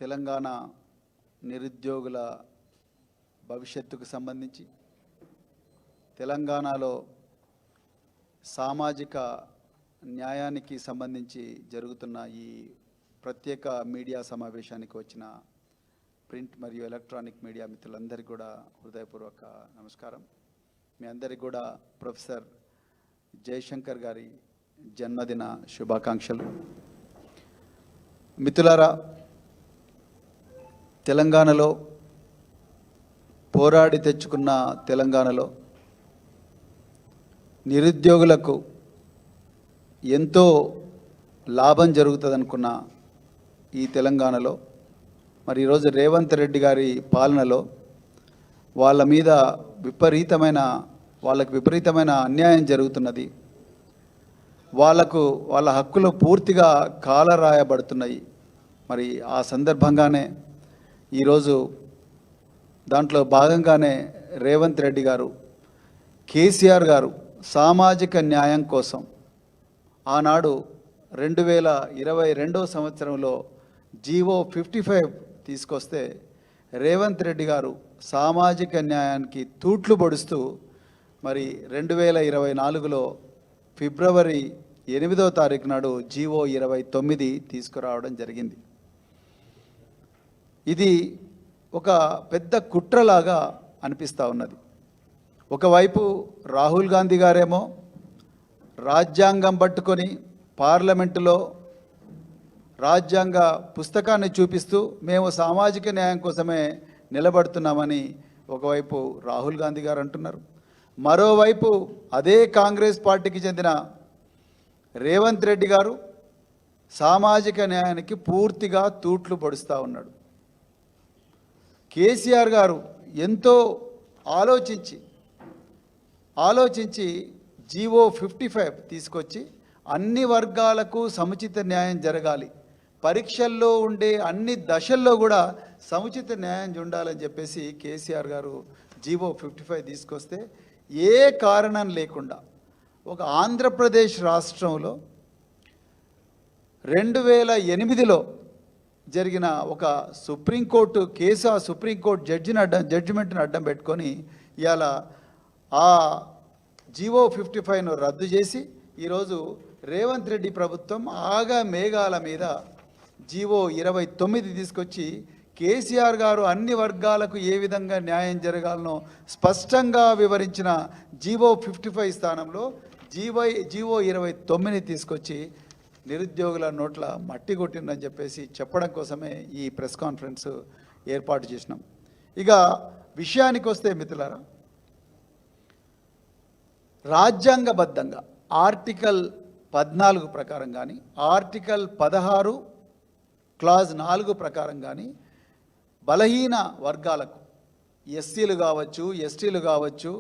తెలంగాణ నిరుద్యోగుల భవిష్యత్తుకు సంబంధించి తెలంగాణలో సామాజిక న్యాయానికి సంబంధించి జరుగుతున్న ఈ ప్రత్యేక మీడియా సమావేశానికి వచ్చిన ప్రింట్ మరియు ఎలక్ట్రానిక్ మీడియా మిత్రులందరికీ కూడా హృదయపూర్వక నమస్కారం. మీ అందరికీ కూడా ప్రొఫెసర్ జయశంకర్ గారి జన్మదిన శుభాకాంక్షలు. మిత్రులారా, తెలంగాణలో పోరాడి తెచ్చుకున్న తెలంగాణలో నిరుద్యోగులకు ఎంతో లాభం జరుగుతుందనుకున్న ఈ తెలంగాణలో మరి ఈరోజు రేవంత్ రెడ్డి గారి పాలనలో వాళ్ళకి విపరీతమైన అన్యాయం జరుగుతున్నది. వాళ్ళ హక్కులు పూర్తిగా కాలరాయబడుతున్నాయి. మరి ఆ సందర్భంగానే ఈరోజు దాంట్లో భాగంగానే రేవంత్ రెడ్డి గారు, కేసీఆర్ గారు సామాజిక న్యాయం కోసం ఆనాడు 2022 సంవత్సరంలో జీవో 55 తీసుకొస్తే రేవంత్ రెడ్డి గారు సామాజిక న్యాయానికి తూట్లు పొడుస్తూ మరి 2024లో ఫిబ్రవరి 8వ తారీఖు నాడు జీవో 29 తీసుకురావడం జరిగింది. ఇది ఒక పెద్ద కుట్రలాగా అనిపిస్తూ ఉన్నది. ఒకవైపు రాహుల్ గాంధీ గారేమో రాజ్యాంగం పట్టుకొని పార్లమెంటులో రాజ్యాంగ పుస్తకాన్ని చూపిస్తూ మేము సామాజిక న్యాయం కోసమే నిలబడుతున్నామని ఒకవైపు రాహుల్ గాంధీ గారు అంటున్నారు. మరోవైపు అదే కాంగ్రెస్ పార్టీకి చెందిన రేవంత్ రెడ్డి గారు సామాజిక న్యాయానికి పూర్తిగా తూట్లు పొడుస్తూ ఉన్నాడు. కేసీఆర్ గారు ఎంతో ఆలోచించి జీవో 55 తీసుకొచ్చి అన్ని వర్గాలకు సముచిత న్యాయం జరగాలి, పరీక్షల్లో ఉండే అన్ని దశల్లో కూడా సముచిత న్యాయం ఉండాలని చెప్పేసి కేసీఆర్ గారు జీవో 55 తీసుకొస్తే ఏ కారణం లేకుండా ఒక ఆంధ్రప్రదేశ్ రాష్ట్రంలో 2008లో జరిగిన ఒక సుప్రీంకోర్టు కేసు, ఆ సుప్రీంకోర్టు జడ్జిమెంట్ని అడ్డం పెట్టుకొని ఇవాళ ఆ జీవో 55ను రద్దు చేసి ఈరోజు రేవంత్ రెడ్డి ప్రభుత్వం మేఘాల మీద జీవో 29 తీసుకొచ్చి కేసీఆర్ గారు అన్ని వర్గాలకు ఏ విధంగా న్యాయం జరగాలనో స్పష్టంగా వివరించిన జీవో 55 స్థానంలో జీవో 29 తీసుకొచ్చి నిరుద్యోగుల నోట్ల మట్టి కొట్టిందని చెప్పేసి చెప్పడం కోసమే ఈ ప్రెస్ కాన్ఫరెన్స్ ఏర్పాటు చేసినాం. ఇక విషయానికి వస్తే మిత్రులారా, రాజ్యాంగబద్ధంగా ఆర్టికల్ 14 ప్రకారం కానీ ఆర్టికల్ 16 క్లాజ్ 4 ప్రకారం కానీ బలహీన వర్గాలకు ఎస్సీలు కావచ్చు, ఎస్టీలు కావచ్చు,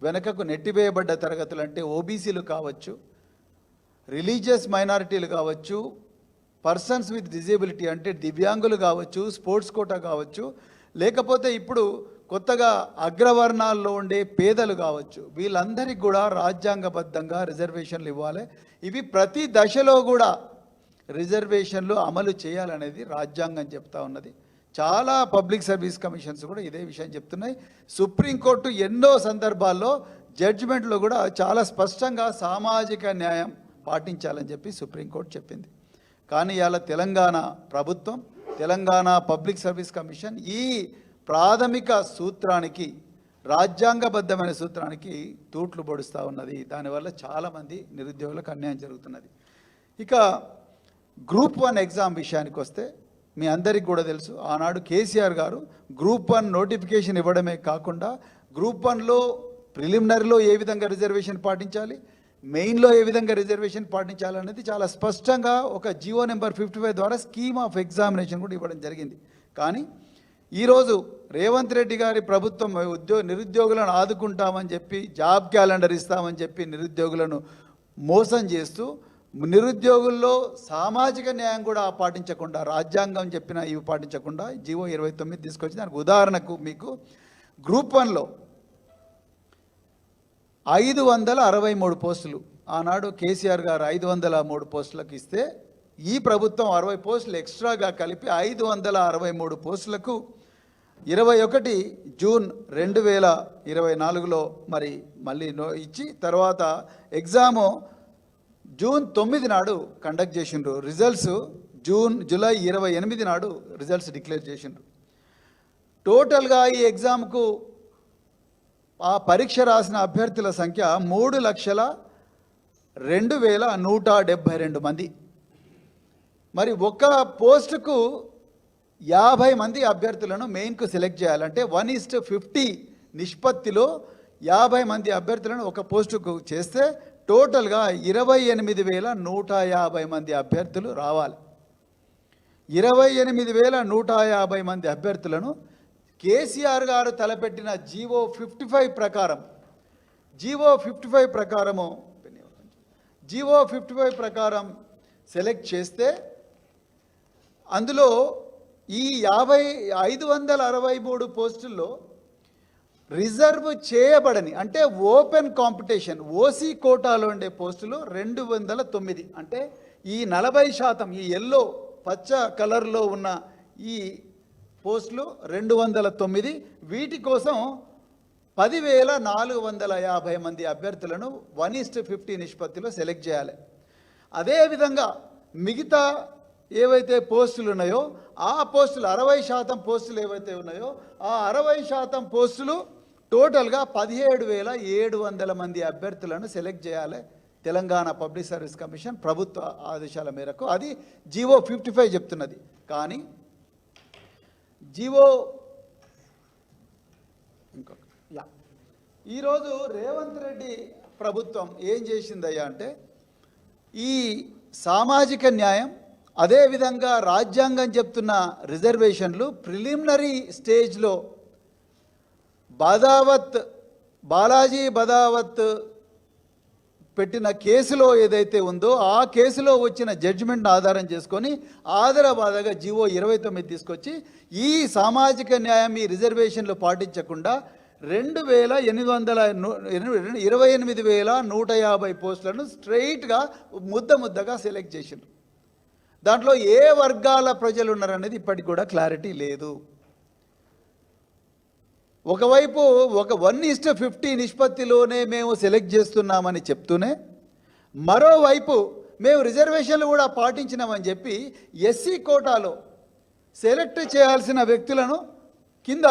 వెనుకకు నెట్టివేయబడ్డ తరగతులు అంటే ఓబీసీలు కావచ్చు, రిలీజియస్ మైనారిటీలు కావచ్చు, పర్సన్స్ విత్ డిజేబిలిటీ అంటే దివ్యాంగులు కావచ్చు, స్పోర్ట్స్ కోటా కావచ్చు, లేకపోతే ఇప్పుడు కొత్తగా అగ్రవర్ణాల్లో ఉండే పేదలు కావచ్చు, వీళ్ళందరికీ కూడా రాజ్యాంగబద్ధంగా రిజర్వేషన్లు ఇవ్వాలి. ఇవి ప్రతి దశలో కూడా రిజర్వేషన్లు అమలు చేయాలనేది రాజ్యాంగం చెప్తా ఉన్నది. చాలా పబ్లిక్ సర్వీస్ కమిషన్స్ కూడా ఇదే విషయం చెప్తున్నాయి. సుప్రీంకోర్టు ఎన్నో సందర్భాల్లో జడ్జిమెంట్లో కూడా చాలా స్పష్టంగా సామాజిక న్యాయం పాటించాలని చెప్పి సుప్రీంకోర్టు చెప్పింది. కానీ ఇవాళ తెలంగాణ ప్రభుత్వం, తెలంగాణ పబ్లిక్ సర్వీస్ కమిషన్ ఈ ప్రాథమిక సూత్రానికి, రాజ్యాంగబద్ధమైన సూత్రానికి తూట్లు పొడుస్తూ ఉన్నది. దానివల్ల చాలామంది నిరుద్యోగులకు అన్యాయం జరుగుతున్నది. ఇక గ్రూప్ 1 ఎగ్జామ్ విషయానికి వస్తే మీ అందరికీ కూడా తెలుసు, ఆనాడు కేసీఆర్ గారు గ్రూప్ 1 నోటిఫికేషన్ ఇవ్వడమే కాకుండా గ్రూప్ 1లో ప్రిలిమినరీలో ఏ విధంగా రిజర్వేషన్ పాటించాలి, మెయిన్లో ఏ విధంగా రిజర్వేషన్ పాటించాలనేది చాలా స్పష్టంగా ఒక జీవో నెంబర్ 55 ద్వారా స్కీమ్ ఆఫ్ ఎగ్జామినేషన్ కూడా ఇవ్వడం జరిగింది. కానీ ఈరోజు రేవంత్ రెడ్డి గారి ప్రభుత్వం నిరుద్యోగులను ఆదుకుంటామని చెప్పి, జాబ్ క్యాలెండర్ ఇస్తామని చెప్పి నిరుద్యోగులను మోసం చేస్తూ, నిరుద్యోగుల్లో సామాజిక న్యాయం కూడా పాటించకుండా, రాజ్యాంగం చెప్పిన ఇవి పాటించకుండా జీవో 29 తీసుకొచ్చి, దానికి ఉదాహరణకు మీకు గ్రూప్ 1లో 563 పోస్టులు ఆనాడు కేసీఆర్ గారు 503 పోస్టులకు ఇస్తే ఈ ప్రభుత్వం 60 పోస్టులు ఎక్స్ట్రాగా కలిపి 563 పోస్టులకు 21 జూన్ 2024లో మరి మళ్ళీ ఇచ్చి తర్వాత ఎగ్జాము జూన్ 9 నాడు కండక్ట్ చేసిండ్రు. రిజల్ట్స్ జూలై 28 నాడు రిజల్ట్స్ డిక్లేర్ చేసిండ్రు. టోటల్గా ఈ ఎగ్జామ్కు ఆ పరీక్ష రాసిన అభ్యర్థుల సంఖ్య 3,02,172 మంది. మరి ఒక్క పోస్టుకు 50 మంది అభ్యర్థులను మెయిన్కు సెలెక్ట్ చేయాలంటే 1:50 నిష్పత్తిలో 50 మంది అభ్యర్థులను ఒక పోస్టుకు చేస్తే టోటల్గా 28,150 మంది అభ్యర్థులు రావాలి. 28,150 మంది అభ్యర్థులను కేసీఆర్ గారు తలపెట్టిన జీవో 55 ప్రకారం సెలెక్ట్ చేస్తే అందులో ఈ 563 పోస్టుల్లో రిజర్వ్ చేయబడని అంటే ఓపెన్ కాంపిటీషన్ ఓసీ కోటాలో ఉండే పోస్టులు 209. అంటే ఈ 40% ఈ ఎల్లో పచ్చ కలర్లో ఉన్న ఈ పోస్టులు 209. వీటి కోసం 10,450 మంది అభ్యర్థులను 1:50 నిష్పత్తిలో సెలెక్ట్ చేయాలి. అదేవిధంగా మిగతా ఏవైతే పోస్టులు ఉన్నాయో ఆ పోస్టులు 60% పోస్టులు ఏవైతే ఉన్నాయో ఆ 60% పోస్టులు టోటల్గా 17,700 మంది అభ్యర్థులను సెలెక్ట్ చేయాలి. తెలంగాణ పబ్లిక్ సర్వీస్ కమిషన్ ప్రభుత్వ ఆదేశాల మేరకు అది జీవో 55 చెప్తున్నది. కానీ ఈరోజు రేవంత్ రెడ్డి ప్రభుత్వం ఏం చేసిందయ్యా అంటే ఈ సామాజిక న్యాయం అదేవిధంగా రాజ్యాంగం చెప్తున్న రిజర్వేషన్లు ప్రిలిమినరీ స్టేజ్లో బాలాజీ బదావత్ పెట్టిన కేసులో ఏదైతే ఉందో ఆ కేసులో వచ్చిన జడ్జిమెంట్ను ఆధారం చేసుకొని ఆధారబాధగా జీవో 29 తీసుకొచ్చి ఈ సామాజిక న్యాయం ఈ రిజర్వేషన్లు పాటించకుండా 28,150 పోస్టులను స్ట్రైట్గా ముద్దగా సెలెక్ట్ చేసిండ్రు. దాంట్లో ఏ వర్గాల ప్రజలు ఉన్నారనేది ఇప్పటికి కూడా క్లారిటీ లేదు. ఒకవైపు 1:50 నిష్పత్తిలోనే మేము సెలెక్ట్ చేస్తున్నామని చెప్తూనే మరోవైపు మేము రిజర్వేషన్లు కూడా పాటించినామని చెప్పి ఎస్సీ కోటాలో సెలెక్ట్ చేయాల్సిన వ్యక్తులను కింద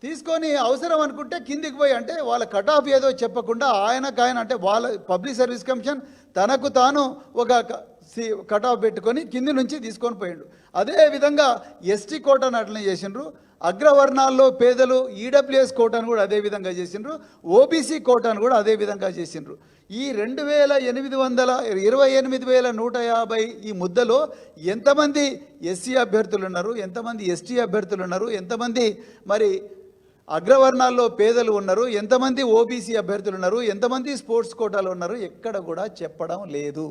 తీసుకొని అవసరం అనుకుంటే కిందికి పోయి అంటే వాళ్ళ కట్ ఆఫ్ ఏదో చెప్పకుండా ఆయనకాయన అంటే వాళ్ళ పబ్లిక్ సర్వీస్ కమిషన్ తనకు తాను ఒక కట్ ఆఫ్ పెట్టుకొని కింది నుంచి తీసుకొని పోయిండు. అదేవిధంగా ఎస్టీ కోటాను అట్లనే చేసిండ్రు. అగ్రవర్ణాల్లో పేదలు ఈడబ్ల్యూఎస్ కోటాను కూడా అదే విధంగా చేసిండ్రు. ఓబీసీ కోటాను కూడా అదే విధంగా చేసిండ్రు. ఈ 28,150 ఈ ముద్దలో ఎంతమంది ఎస్సీ అభ్యర్థులు ఉన్నారు, ఎంతమంది ఎస్టీ అభ్యర్థులు ఉన్నారు, ఎంతమంది మరి అగ్రవర్ణాల్లో పేదలు ఉన్నారు, ఎంతమంది ఓబీసీ అభ్యర్థులు ఉన్నారు, ఎంతమంది స్పోర్ట్స్ కోటాలు ఉన్నారు ఎక్కడ కూడా చెప్పడం లేదు.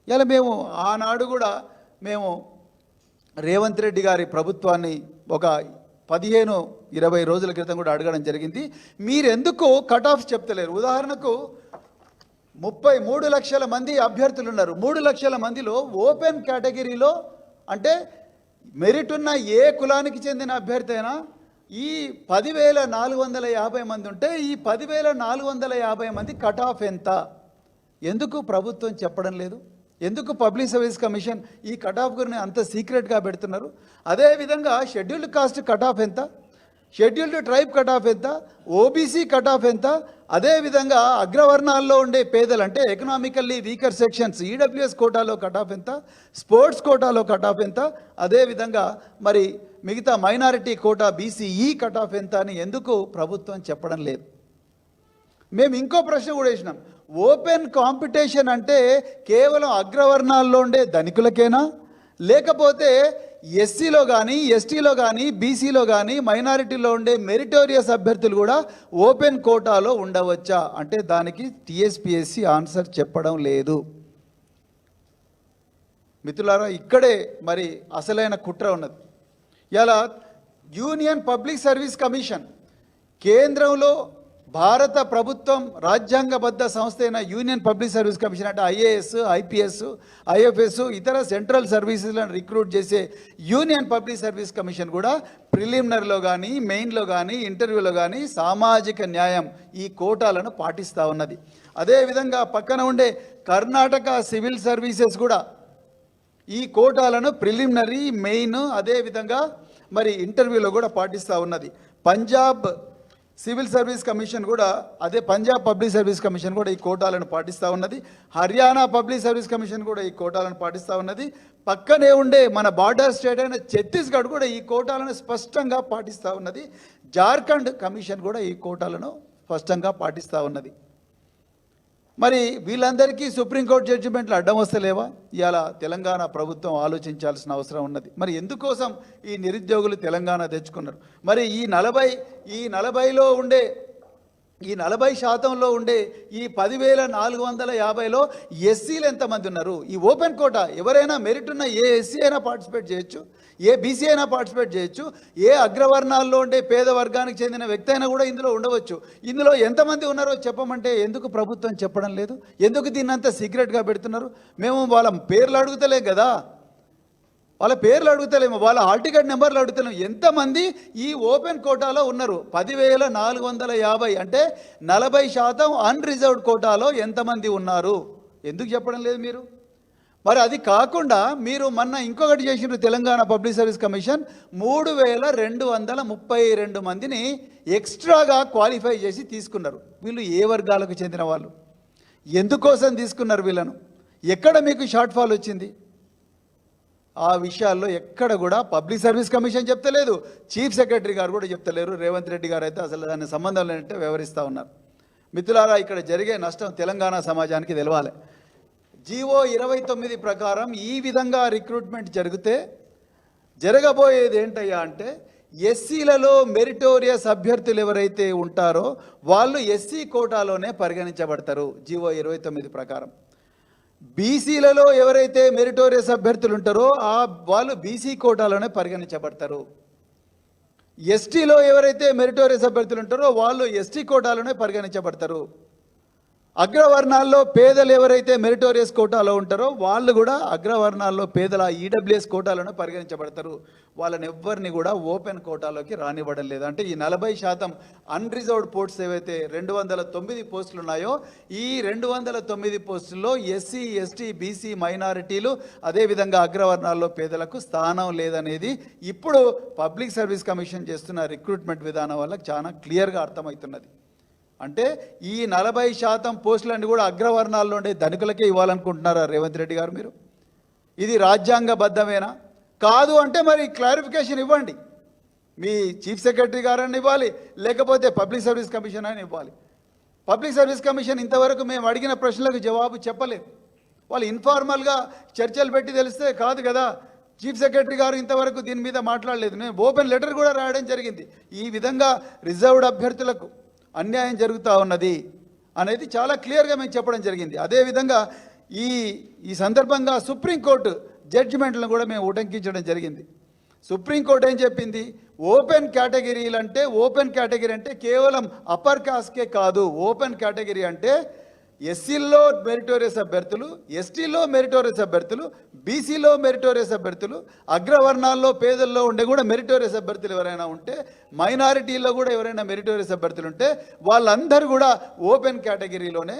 ఇలా మేము ఆనాడు కూడా మేము రేవంత్ రెడ్డి గారి ప్రభుత్వాన్ని ఒక 15-20 రోజుల క్రితం కూడా అడగడం జరిగింది. మీరెందుకు కట్ ఆఫ్ చెప్తలేరు? ఉదాహరణకు 33 లక్షల మంది అభ్యర్థులు ఉన్నారు. 3 లక్షల మందిలో ఓపెన్ కేటగిరీలో అంటే మెరిట్ ఉన్న ఏ కులానికి చెందిన అభ్యర్థి అయినా ఈ 10,450 మంది ఉంటే ఈ 10,450 మంది కట్ ఆఫ్ ఎంత? ఎందుకు ప్రభుత్వం చెప్పడం లేదు? ఎందుకు పబ్లిక్ సర్వీస్ కమిషన్ ఈ కట్ ఆఫ్ గురిని అంత సీక్రెట్గా పెడుతున్నారు? అదేవిధంగా షెడ్యూల్డ్ కాస్ట్ కట్ ఆఫ్ ఎంత, షెడ్యూల్డ్ ట్రైబ్ కట్ ఆఫ్ ఎంత, ఓబీసీ కట్ ఆఫ్ ఎంత, అదేవిధంగా అగ్రవర్ణాల్లో ఉండే పేదలు అంటే ఎకనామికల్లీ వీకర్ సెక్షన్స్ ఈడబ్ల్యూఎస్ కోటాలో కట్ ఆఫ్ ఎంత, స్పోర్ట్స్ కోటాలో కట్ ఆఫ్ ఎంత, అదేవిధంగా మరి మిగతా minority quota BCE cut off ఎంత అని ఎందుకు ప్రభుత్వం చెప్పడం లేదు? మేము ఇంకో ప్రశ్న కూడా వేసినాం. ఓపెన్ కాంపిటీషన్ అంటే కేవలం అగ్రవర్ణాల్లో ఉండే ధనికులకేనా, లేకపోతే ఎస్సీలో కానీ ఎస్టీలో కానీ బీసీలో కానీ మైనారిటీలో ఉండే మెరిటోరియస్ అభ్యర్థులు కూడా ఓపెన్ కోటాలో ఉండవచ్చా అంటే దానికి టీఎస్పీఎస్సీ ఆన్సర్ చెప్పడం లేదు. మిత్రులారా, ఇక్కడే మరి అసలైన కుట్ర ఉన్నది. ఇలా యూనియన్ పబ్లిక్ సర్వీస్ కమిషన్ కేంద్రంలో భారత ప్రభుత్వం రాజ్యాంగబద్ధ సంస్థ అయిన యూనియన్ పబ్లిక్ సర్వీస్ కమిషన్ అంటే ఐఏఎస్, ఐపీఎస్, ఐఎఫ్ఎస్ ఇతర సెంట్రల్ సర్వీసెస్లను రిక్రూట్ చేసే యూనియన్ పబ్లిక్ సర్వీస్ కమిషన్ కూడా ప్రిలిమినరీలో కానీ మెయిన్లో కానీ ఇంటర్వ్యూలో కానీ సామాజిక న్యాయం ఈ కోటాలను పాటిస్తూ ఉన్నది. అదేవిధంగా పక్కన ఉండే కర్ణాటక సివిల్ సర్వీసెస్ కూడా ఈ కోటాలను ప్రిలిమినరీ, మెయిన్ అదేవిధంగా మరి ఇంటర్వ్యూలో కూడా పాటిస్తూ ఉన్నది. పంజాబ్ సివిల్ సర్వీస్ కమిషన్ కూడా పంజాబ్ పబ్లిక్ సర్వీస్ కమిషన్ కూడా ఈ కోటాలను పాటిస్తూ ఉన్నది. హర్యానా పబ్లిక్ సర్వీస్ కమిషన్ కూడా ఈ కోటాలను పాటిస్తూ ఉన్నది. పక్కనే ఉండే మన బార్డర్ స్టేట్ అయిన ఛత్తీస్గఢ్ కూడా ఈ కోటాలను స్పష్టంగా పాటిస్తూ ఉన్నది. జార్ఖండ్ కమిషన్ కూడా ఈ కోటాలను స్పష్టంగా పాటిస్తూ ఉన్నది. మరి వీళ్ళందరికీ సుప్రీంకోర్టు జడ్జిమెంట్లు అడ్డం వస్తలేవా? ఇవాళ తెలంగాణ ప్రభుత్వం ఆలోచించాల్సిన అవసరం ఉన్నది. మరి ఎందుకోసం ఈ నిరుద్యోగులు తెలంగాణ తెచ్చుకున్నారు? మరి ఈ 40లో ఉండే ఈ 40% ఉండే ఈ 10,450లో ఎస్సీలు ఎంతమంది ఉన్నారు? ఈ ఓపెన్ కోటా ఎవరైనా మెరిట్ ఉన్న ఏ ఎస్సీ అయినా పార్టిసిపేట్ చేయొచ్చు, ఏ బీసీ అయినా పార్టిసిపేట్ చేయొచ్చు, ఏ అగ్రవర్ణాల్లో ఉండే పేద వర్గానికి చెందిన వ్యక్తి అయినా కూడా ఇందులో ఉండవచ్చు. ఇందులో ఎంతమంది ఉన్నారో చెప్పమంటే ఎందుకు ప్రభుత్వం చెప్పడం లేదు? ఎందుకు దీన్ని అంతా సీక్రెట్గా పెడుతున్నారు? మేము వాళ్ళ పేర్లు అడుగుతలేం కదా, వాళ్ళ హాల్ టికెట్ నెంబర్లు అడుగుతలేము. ఎంతమంది ఈ ఓపెన్ కోటాలో ఉన్నారు? 10,450 అంటే 40% అన్రిజర్వ్డ్ కోటాలో ఎంతమంది ఉన్నారు? ఎందుకు చెప్పడం లేదు మీరు? మరి అది కాకుండా మీరు మొన్న ఇంకొకటి చేసినారు. తెలంగాణ పబ్లిక్ సర్వీస్ కమిషన్ 3,232 మందిని ఎక్స్ట్రాగా క్వాలిఫై చేసి తీసుకున్నారు. వీళ్ళు ఏ వర్గాలకు చెందిన వాళ్ళు? ఎందుకోసం తీసుకున్నారు వీళ్ళను? ఎక్కడ మీకు షార్ట్ ఫాల్ వచ్చింది? ఆ విషయాల్లో ఎక్కడ కూడా పబ్లిక్ సర్వీస్ కమిషన్ చెప్తలేదు, చీఫ్ సెక్రటరీ గారు కూడా చెప్తలేరు. రేవంత్ రెడ్డి గారు అయితే అసలు దాని సంబంధం లేనట్టే వ్యవహరిస్తూ ఉన్నారు. మిత్రులారా, ఇక్కడ జరిగే నష్టం తెలంగాణ సమాజానికి తెలవాలి. జీవో 29 ప్రకారం ఈ విధంగా రిక్రూట్మెంట్ జరగబోయేది ఏంటయ్యా అంటే ఎస్సీలలో మెరిటోరియస్ అభ్యర్థులు ఎవరైతే ఉంటారో వాళ్ళు ఎస్సీ కోటాలోనే పరిగణించబడతారు జీవో 29 ప్రకారం. బీసీలలో ఎవరైతే మెరిటోరియస్ అభ్యర్థులు ఉంటారో వాళ్ళు బీసీ కోటాలోనే పరిగణించబడతారు. ఎస్టీలో ఎవరైతే మెరిటోరియస్ అభ్యర్థులు ఉంటారో వాళ్ళు ఎస్టీ కోటాలోనే పరిగణించబడతారు. అగ్రవర్ణాల్లో పేదలు ఎవరైతే మెరిటోరియస్ కోటాలో ఉంటారో వాళ్ళు కూడా అగ్రవర్ణాల్లో పేదల ఈడబ్ల్యూఎస్ కోటాలను పరిగణించబడతారు. వాళ్ళని ఎవ్వరిని కూడా ఓపెన్ కోటాలోకి రానివ్వడం లేదు. అంటే ఈ 40% అన్రిజర్వ్డ్ పోస్ట్స్ ఏవైతే 209 పోస్టులు ఉన్నాయో ఈ 209 పోస్టుల్లో ఎస్సీ, ఎస్టీ, బీసీ, మైనారిటీలు అదేవిధంగా అగ్రవర్ణాల్లో పేదలకు స్థానం లేదనేది ఇప్పుడు పబ్లిక్ సర్వీస్ కమిషన్ చేస్తున్న రిక్రూట్మెంట్ విధానం వల్ల చాలా క్లియర్గా అర్థమవుతున్నది. అంటే ఈ 40% పోస్టులన్నీ కూడా అగ్రవర్ణాల్లో ఉండే ధనికులకే ఇవ్వాలనుకుంటున్నారా రేవంత్ రెడ్డి గారు? మీరు ఇది రాజ్యాంగబద్ధమేనా? కాదు అంటే మరి క్లారిఫికేషన్ ఇవ్వండి. మీ చీఫ్ సెక్రటరీ గారని ఇవ్వాలి, లేకపోతే పబ్లిక్ సర్వీస్ కమిషన్ అని ఇవ్వాలి. పబ్లిక్ సర్వీస్ కమిషన్ ఇంతవరకు మేము అడిగిన ప్రశ్నలకు జవాబు చెప్పలేదు. వాళ్ళు ఇన్ఫార్మల్గా చర్చలు పెట్టి తెలిస్తే కాదు కదా. చీఫ్ సెక్రటరీ గారు ఇంతవరకు దీని మీద మాట్లాడలేదు. నేను ఓపెన్ లెటర్ కూడా రాయడం జరిగింది. ఈ విధంగా రిజర్వ్డ్ అభ్యర్థులకు అన్యాయం జరుగుతూ ఉన్నది అనేది చాలా క్లియర్గా మేము చెప్పడం జరిగింది. అదేవిధంగా ఈ సందర్భంగా సుప్రీంకోర్టు జడ్జిమెంట్లను కూడా మేము ఉటంకించడం జరిగింది. సుప్రీంకోర్టు ఏం చెప్పింది? ఓపెన్ కేటగిరీ అంటే కేవలం అప్పర్ కాస్ట్కే కాదు. ఓపెన్ కేటగిరీ అంటే ఎస్సీలో మెరిటోరియస్ అభ్యర్థులు, ఎస్టీలో మెరిటోరియస్ అభ్యర్థులు, బీసీలో మెరిటోరియస్ అభ్యర్థులు, అగ్రవర్ణాల్లో పేదల్లో ఉండే కూడా మెరిటోరియస్ అభ్యర్థులు ఎవరైనా ఉంటే, మైనారిటీల్లో కూడా ఎవరైనా మెరిటోరియస్ అభ్యర్థులు ఉంటే వాళ్ళందరూ కూడా ఓపెన్ కేటగిరీలోనే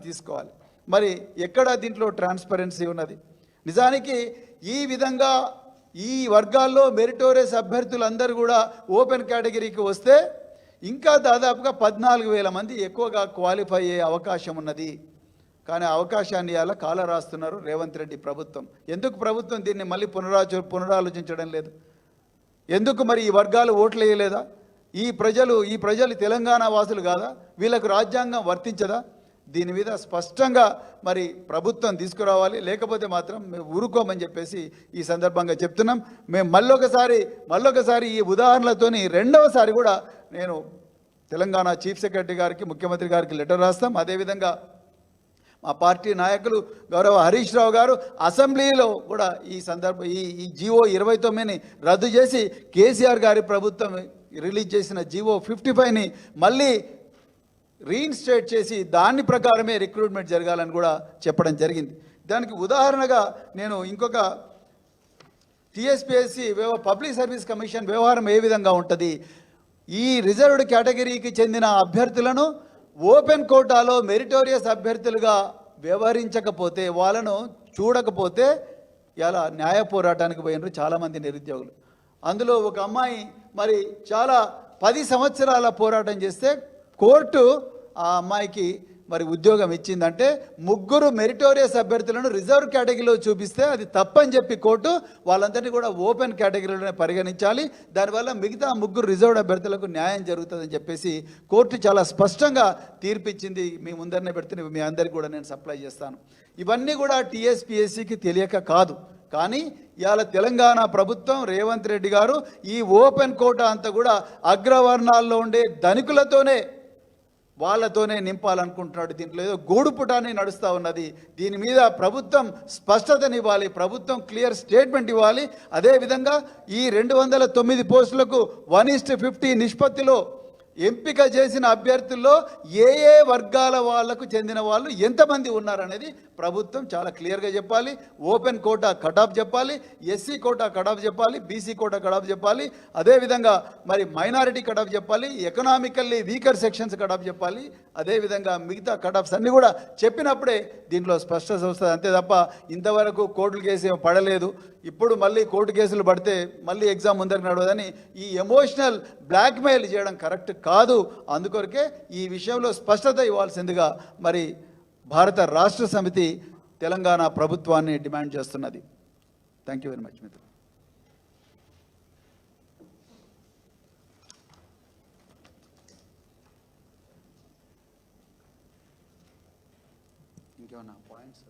తీసుకోవాలి. మరి ఎక్కడ దీంట్లో ట్రాన్స్పరెన్సీ ఉన్నది? నిజానికి ఈ విధంగా ఈ వర్గాల్లో మెరిటోరియస్ అభ్యర్థులందరూ కూడా ఓపెన్ కేటగిరీకి వస్తే ఇంకా దాదాపుగా 14,000 మంది ఎక్కువగా క్వాలిఫై అయ్యే అవకాశం ఉన్నది. కానీ అవకాశాన్ని ఇలా కాల రాస్తున్నారు రేవంత్ రెడ్డి ప్రభుత్వం. ఎందుకు ప్రభుత్వం దీన్ని మళ్ళీ పునరాలోచించడం లేదు? ఎందుకు మరి ఈ వర్గాలు ఓట్లు వేయలేదా? ఈ ప్రజలు తెలంగాణ వాసులు కాదా? వీళ్ళకు రాజ్యాంగం వర్తించదా? దీని మీద స్పష్టంగా మరి ప్రభుత్వం తీసుకురావాలి, లేకపోతే మాత్రం మేము ఊరుకోమని చెప్పేసి ఈ సందర్భంగా చెప్తున్నాం. మేము మళ్ళొకసారి ఈ ఉదాహరణలతోని రెండవసారి కూడా నేను తెలంగాణ చీఫ్ సెక్రటరీ గారికి, ముఖ్యమంత్రి గారికి లెటర్ రాస్తాం. అదేవిధంగా మా పార్టీ నాయకులు గౌరవ హరీష్ రావు గారు అసెంబ్లీలో కూడా ఈ ఈ జీవో 29ని రద్దు చేసి కేసీఆర్ గారి ప్రభుత్వం రిలీజ్ చేసిన జీవో 55ని మళ్ళీ రీఇన్స్టేట్ చేసి దాని ప్రకారమే రిక్రూట్మెంట్ జరగాలని కూడా చెప్పడం జరిగింది. దానికి ఉదాహరణగా నేను ఇంకొక టీఎస్పీఎస్సీ పబ్లిక్ సర్వీస్ కమిషన్ వ్యవహారం ఏ విధంగా ఉంటుంది, ఈ రిజర్వ్డ్ కేటగిరీకి చెందిన అభ్యర్థులను ఓపెన్ కోటాలో మెరిటోరియస్ అభ్యర్థులుగా వ్యవహరించకపోతే, వాళ్ళను చూడకపోతే ఇలా న్యాయ పోరాటానికి పోయినారు చాలామంది నిరుద్యోగులు. అందులో ఒక అమ్మాయి మరి చాలా 10 సంవత్సరాల పోరాటం చేస్తే కోర్టు ఆ అమ్మాయికి మరి ఉద్యోగం ఇచ్చిందంటే, 3 మెరిటోరియస్ అభ్యర్థులను రిజర్వ్ కేటగిరీలో చూపిస్తే అది తప్పని చెప్పి కోర్టు వాళ్ళందరినీ కూడా ఓపెన్ కేటగిరీలోనే పరిగణించాలి, దానివల్ల మిగతా 3 రిజర్వ్డ్ అభ్యర్థులకు న్యాయం జరుగుతుందని చెప్పేసి కోర్టు చాలా స్పష్టంగా తీర్పిచ్చింది. మీ ముందరనే పెడుతున్న మీ అందరికీ కూడా నేను సప్లై చేస్తాను. ఇవన్నీ కూడా టీఎస్పీఎస్సీకి తెలియక కాదు, కానీ ఇవాళ తెలంగాణ ప్రభుత్వం రేవంత్ రెడ్డి గారు ఈ ఓపెన్ కోటా అంతా కూడా అగ్రవర్ణాల్లో ఉండే ధనికులతోనే వాళ్ళతోనే నింపాలనుకుంటున్నాడు. దీంట్లో ఏదో గూడుపుటాన్ని నడుస్తూ ఉన్నది. దీని మీద ప్రభుత్వం స్పష్టతనివ్వాలి, ప్రభుత్వం క్లియర్ స్టేట్మెంట్ ఇవ్వాలి. అదేవిధంగా ఈ 209 పోస్టులకు 1:50 నిష్పత్తిలో ఎంపిక చేసిన అభ్యర్థుల్లో ఏ ఏ వర్గాల వాళ్లకు చెందిన వాళ్ళు ఎంతమంది ఉన్నారనేది ప్రభుత్వం చాలా క్లియర్గా చెప్పాలి. ఓపెన్ కోటా కటాఫ్ చెప్పాలి, ఎస్సీ కోటా కటాఫ్ చెప్పాలి, బీసీ కోటా కటాఫ్ చెప్పాలి, అదేవిధంగా మరి మైనారిటీ కటాఫ్ చెప్పాలి, ఎకనామికల్లీ వీకర్ సెక్షన్స్ కటాఫ్ చెప్పాలి, అదేవిధంగా మిగతా కటాఫ్స్ అన్నీ కూడా చెప్పినప్పుడే దీంట్లో స్పష్టత వస్తుంది. అంతే తప్ప ఇంతవరకు కోర్టుల కేసు ఏం పడలేదు, ఇప్పుడు మళ్ళీ కోర్టు కేసులు పడితే మళ్ళీ ఎగ్జామ్ ముందరికి నడవదని ఈ ఎమోషనల్ బ్లాక్మెయిల్ చేయడం కరెక్ట్ కాదు. అందుకొరకే ఈ విషయంలో స్పష్టత ఇవ్వాల్సిందిగా మరి భారత రాష్ట్ర సమితి తెలంగాణ ప్రభుత్వాన్ని డిమాండ్ చేస్తున్నది. థ్యాంక్ యూ వెరీ మచ్ మిత్రులు. ఇంకేమన్నా పాయింట్స్?